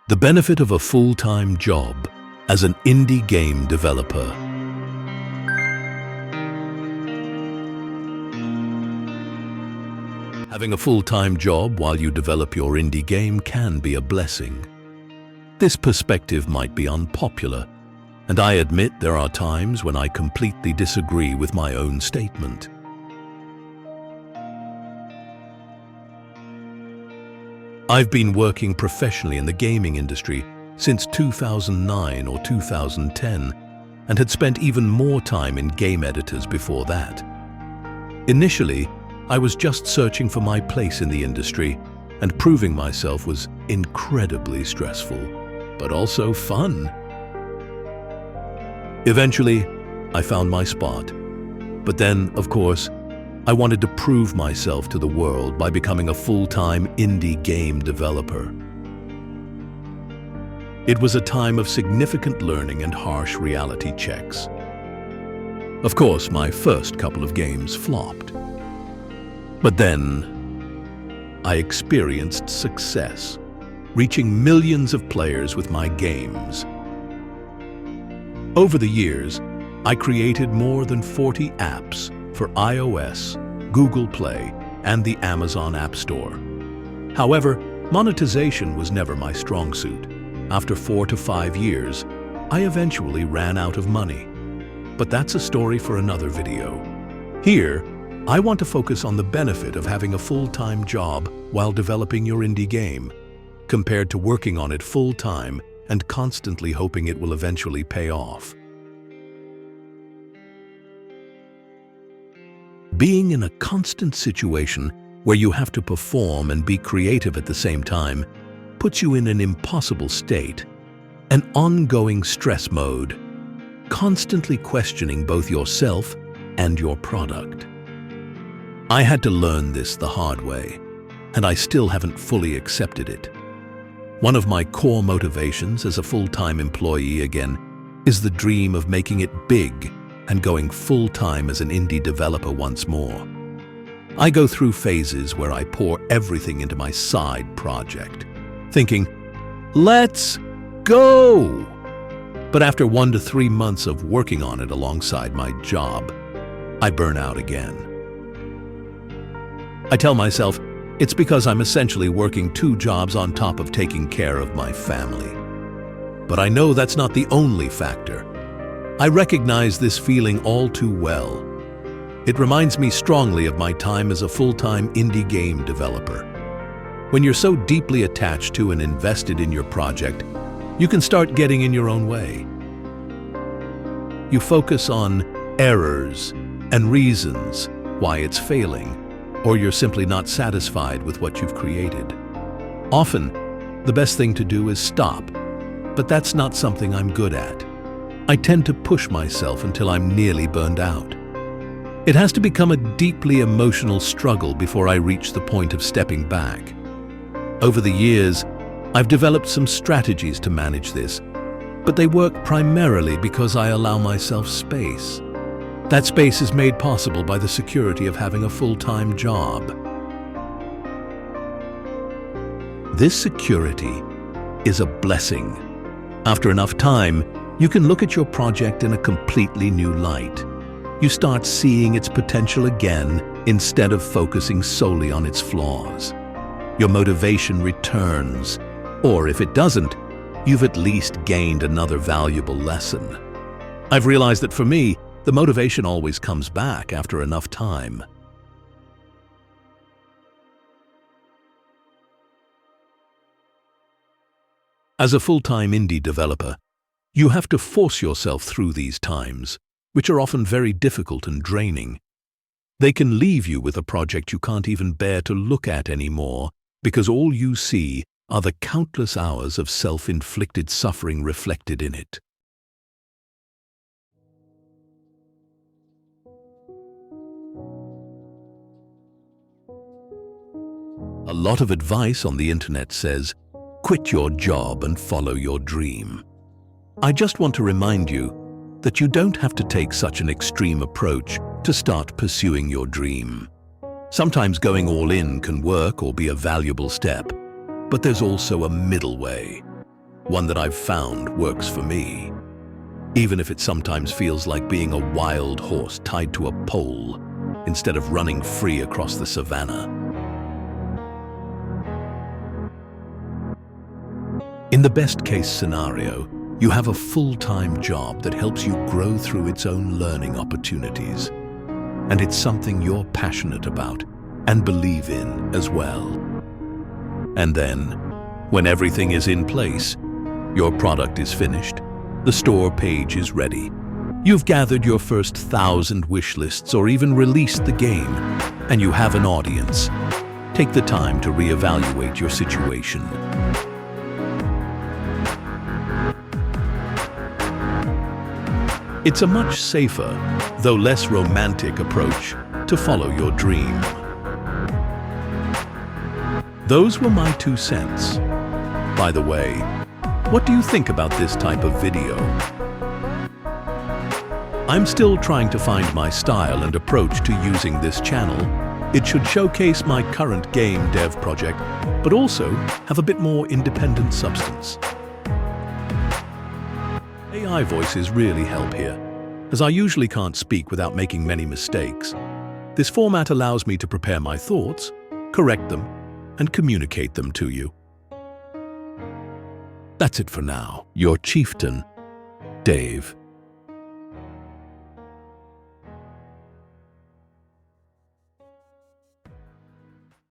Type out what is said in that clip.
The benefit of a full-time job as an indie game developer. Having a full-time job while you develop your indie game can be a blessing. This perspective might be unpopular, and I admit there are times when I completely disagree with my own statement. I've been working professionally in the gaming industry since 2009 or 2010 and had spent even more time in game editors before that. Initially, I was just searching for my place in the industry, and proving myself was incredibly stressful, but also fun. Eventually, I found my spot. But then, of course, I wanted to prove myself to the world by becoming a full-time indie game developer. It was a time of significant learning and harsh reality checks. Of course, my first couple of games flopped. But then, I experienced success, reaching millions of players with my games. Over the years, I created more than 40 apps for iOS, Google Play, and the Amazon App Store. However, monetization was never my strong suit. After 4 to 5 years, I eventually ran out of money. But that's a story for another video. Here, I want to focus on the benefit of having a full-time job while developing your indie game, compared to working on it full-time and constantly hoping it will eventually pay off. Being in a constant situation where you have to perform and be creative at the same time puts you in an impossible state, an ongoing stress mode, constantly questioning both yourself and your product. I had to learn this the hard way, and I still haven't fully accepted it. One of my core motivations as a full-time employee again is the dream of making it big and going full-time as an indie developer once more. I go through phases where I pour everything into my side project, thinking, let's go! But after 1 to 3 months of working on it alongside my job, I burn out again. I tell myself it's because I'm essentially working 2 jobs on top of taking care of my family. But I know that's not the only factor. I recognize this feeling all too well. It reminds me strongly of my time as a full-time indie game developer. When you're so deeply attached to and invested in your project, you can start getting in your own way. You focus on errors and reasons why it's failing, or you're simply not satisfied with what you've created. Often, the best thing to do is stop, but that's not something I'm good at. I tend to push myself until I'm nearly burned out. It has to become a deeply emotional struggle before I reach the point of stepping back. Over the years, I've developed some strategies to manage this, but they work primarily because I allow myself space. That space is made possible by the security of having a full-time job. This security is a blessing. After enough time, you can look at your project in a completely new light. You start seeing its potential again instead of focusing solely on its flaws. Your motivation returns, or if it doesn't, you've at least gained another valuable lesson. I've realized that for me, the motivation always comes back after enough time. As a full-time indie developer, you have to force yourself through these times, which are often very difficult and draining. They can leave you with a project you can't even bear to look at anymore because all you see are the countless hours of self-inflicted suffering reflected in it. A lot of advice on the internet says, quit your job and follow your dream. I just want to remind you that you don't have to take such an extreme approach to start pursuing your dream. Sometimes going all in can work or be a valuable step, but there's also a middle way. one that I've found works for me, even if it sometimes feels like being a wild horse tied to a pole instead of running free across the savannah. In the best-case scenario, you have a full-time job that helps you grow through its own learning opportunities, and it's something you're passionate about and believe in as well. And then, when everything is in place, your product is finished, the store page is ready, you've gathered your first 1,000 wish lists or even released the game, and you have an audience. Take the time to reevaluate your situation. It's a much safer, though less romantic approach to follow your dream. Those were my 2 cents. By the way, what do you think about this type of video? I'm still trying to find my style and approach to using this channel. It should showcase my current game dev project, but also have a bit more independent substance. AI voices really help here, as I usually can't speak without making many mistakes. This format allows me to prepare my thoughts, correct them, and communicate them to you. That's it for now. Your chieftain, Dave.